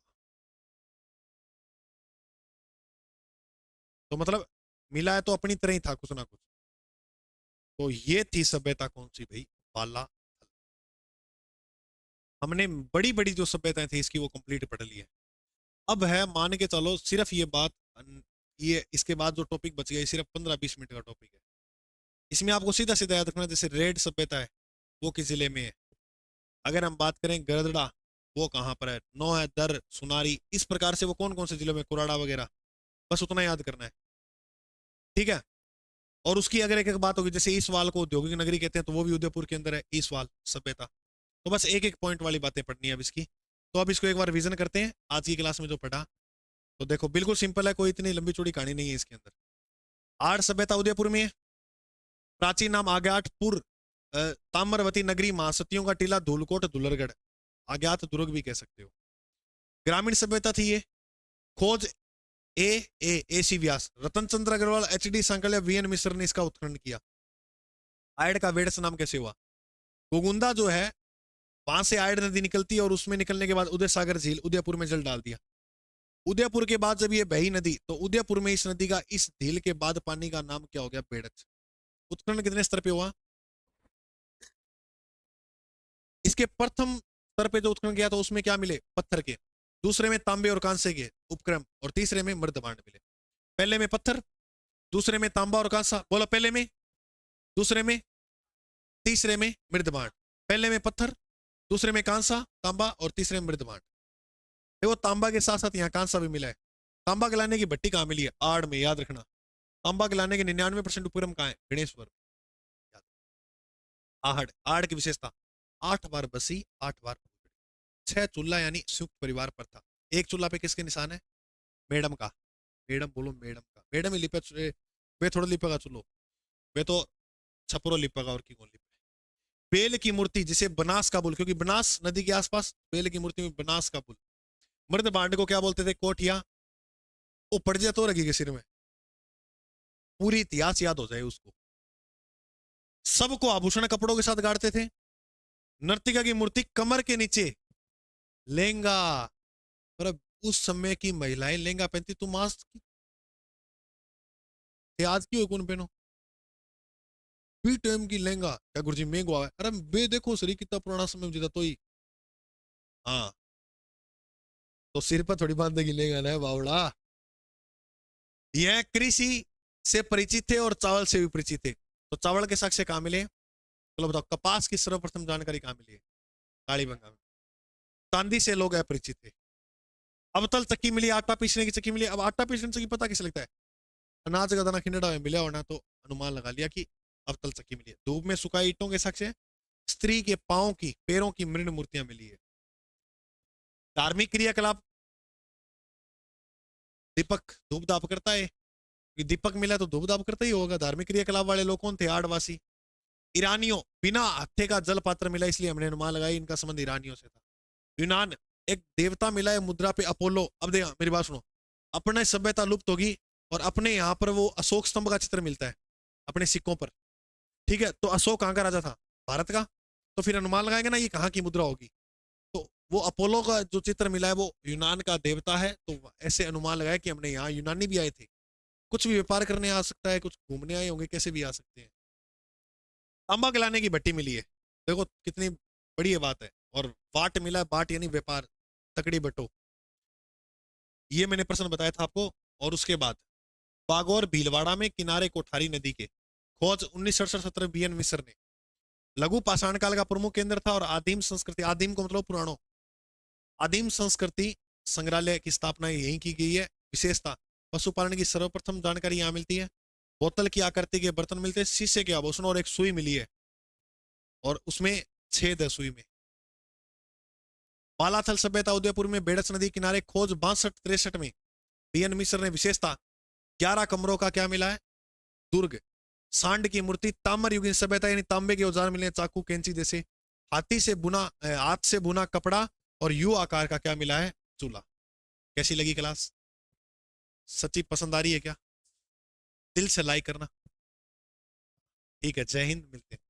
तो मतलब मिला है तो अपनी तरह ही था कुछ ना कुछ। तो ये थी सभ्यता कौन सी भाई, बाला। हमने बड़ी बड़ी जो सभ्यताएं थी इसकी वो कंप्लीट पढ़ ली है। अब है मान के चलो सिर्फ ये बात, ये इसके बाद जो टॉपिक बच गया सिर्फ 15-20 मिनट का टॉपिक है। इसमें आपको सीधा सीधा याद रखना, जैसे रेड सभ्यता है वो किस जिले में है। अगर हम बात करें गरदड़ा, वो कहाँ पर है। नौ है दर, सुनारी, इस प्रकार से वो कौन कौन से जिलों में, कुराड़ा वगैरह, बस उतना याद करना है, ठीक है। और उसकी अगर एक एक बात होगी, जैसे ईसवाल को औद्योगिक नगरी कहते हैं, तो वो भी उदयपुर के अंदर है, ईसवाल सभ्यता। तो बस एक एक पॉइंट वाली बातें पढ़नी है अब इसकी। तो अब इसको एक बार रिवीजन करते हैं आज की क्लास में जो पढ़ा। तो देखो बिल्कुल सिंपल है, कोई इतनी लंबी चौड़ी कहानी नहीं है इसके अंदर। आर्य सभ्यता उदयपुर में है। प्राचीन नाम आग्याटपुर, ताम्रवती नगरी, महासतियों का टीला, धूलकोट, धुलरगढ़, अज्ञात दुर्ग भी कह सकते हो। ग्रामीण सभ्यता थी ये। खोज A A C Vyas, Ratan Chandra Agarwal, H D Sankalia, V N Mishra ने इसका उत्खनन किया। आयड का वेड्स नाम कैसे हुआ। गोगुंदा जो है, वहां से आयड नदी निकलती है और उसमें निकलने के बाद उदय सागर झील, उदयपुर में जल डाल दिया। उदयपुर के बाद जब ये बही नदी, तो उदयपुर में इस नदी का, इस झील के बाद पानी का नाम क्या हो गया, बेड़च। उत्खनन कितने स्तर पे हुआ। इसके प्रथम स्तर पे जो उत्खनन किया तो उसमें क्या मिले, पत्थर के। दूसरे में तांबे और कांसे के उपक्रम, और तीसरे में मृदभांड मिले। पहले में पत्थर, दूसरे में तांबा और कांसा, बोलो पहले में, दूसरे में, तीसरे में मृदभांड। पहले में पत्थर, दूसरे में कांसा तांबा और तीसरे में मृदभांड। देखो तांबा के साथ साथ यहाँ कांसा भी मिला है। तांबा गलाने की भट्टी कहाँ मिली है, आड़ में, याद रखना। तांबा गलाने के 99% उपक्रम कहाँ है, गणेश्वर। आहड़, आड़ की विशेषता, 8 बार बसी, 8 बार, 6 चूल्हा यानी संयुक्त परिवार पर था। एक चूल्हा पे किसके निशान है, मैडम का। मैडम बोलो, मैडम का, मैडम ही लिपे, वे थोड़ा लिपेगा चूल्हो, वे तो छपरो लिपेगा और की कौन लिपे। बेल की मूर्ति जिसे बनास का बुल, क्योंकि बनास नदी के आसपास बेल की मूर्ति में बनास का बुल। मृद भांड को क्या बोलते थे, कोठिया। वो पड़ जाए तो रखी के सिर में, पूरी इतिहास याद हो जाए उसको। सबको आभूषण कपड़ों के साथ गाड़ते थे। नर्तिका की मूर्ति कमर के नीचे लहंगा, पर उस समय की महिलाएं लहंगा पहनती, तुम आज की हो कौन पहनो, बी टाइम की लहंगा, क्या गुरुजी महंगा है, अरे बे देखो सरी कितना पुराना समय जीता तो ही। हाँ, तो सिर पर थोड़ी बांधेगी लहंगा ना बावड़ा। यह कृषि से परिचित थे और चावल से भी परिचित थे। तो चावल के साक्ष्य कहाँ मिले, चलो बताओ। कपास की सर्वप्रथम जानकारी कहाँ मिली है, कालीबंगा में। चांदी से लोग अपरिचित थे। अवतल चक्की मिली, आटा पीसने की चक्की मिली। अब आटा पीसने की चक्की पता किसे लगता है, अनाज का दाना खिंडा में मिला होना, तो अनुमान लगा लिया कि अवतल चक्की मिली है। धूप में सुखाई ईंटों के साक्ष्य, स्त्री के पांव की, पैरों की मृण मूर्तियां मिली है। धार्मिक क्रियाकलाप, दीपक धूप दाप करता है, कि दीपक मिला तो धूप दाप करता ही होगा। धार्मिक क्रियाकलाप वाले लोग कौन थे, आड़वासी। ईरानियों, बिना हत्थे का जल पात्र मिला, इसलिए हमने अनुमान लगाई इनका संबंध ईरानियों से था। यूनान, एक देवता मिला है मुद्रा पे, अपोलो। अब देखा मेरी बात सुनो, अपने सभ्यता लुप्त होगी और अपने यहाँ पर वो अशोक स्तंभ का चित्र मिलता है अपने सिक्कों पर, ठीक है। तो अशोक कहाँ का राजा था, भारत का। तो फिर अनुमान लगाएंगे ना ये कहाँ की मुद्रा होगी। तो वो अपोलो का जो चित्र मिला है वो यूनान का देवता है। तो ऐसे अनुमान लगाया कि हमने यहाँ यूनानी भी आए थे, कुछ भी व्यापार करने आ सकता है, कुछ घूमने आए होंगे, कैसे भी आ सकते हैं। तांबा गलाने की भट्टी मिली है, देखो कितनी बड़ी बात है। और बाट मिला, बाट यानी व्यापार, तकड़ी बटो। ये मैंने प्रश्न बताया था आपको। और उसके बाद बागौर भीलवाड़ा में किनारे कोठारी नदी के खोज 1967 बीएन मिश्र ने। लघु पाषाण काल का प्रमुख केंद्र था और आदिम संस्कृति, आदिम को मतलब पुराणों, आदिम संस्कृति संग्रहालय की स्थापना यहीं की गई है। विशेषता, पशुपालन की सर्वप्रथम जानकारी यहाँ मिलती है। बोतल की आकृति के बर्तन मिलते हैं, शीशे के आभूषण और एक सुई मिली है और उसमें छेद है सुई में। बालाथल सभ्यता उदयपुर में बेड़स नदी किनारे खोज 62-63 में बीएन मिश्र ने। विशेषता, 11 कमरों का क्या मिला है, दुर्ग। सांड की मूर्ति, ताम्र युगीन सभ्यता यानी तांबे के औजार मिले, चाकू कैंची जैसे। हाथी से बुना, हाथ से बुना कपड़ा और यू आकार का क्या मिला है, चूल्हा। कैसी लगी क्लास, सच्ची पसंद आ रही है क्या? दिल से लाइक करना। ठीक है, जय हिंद, मिलते हैं।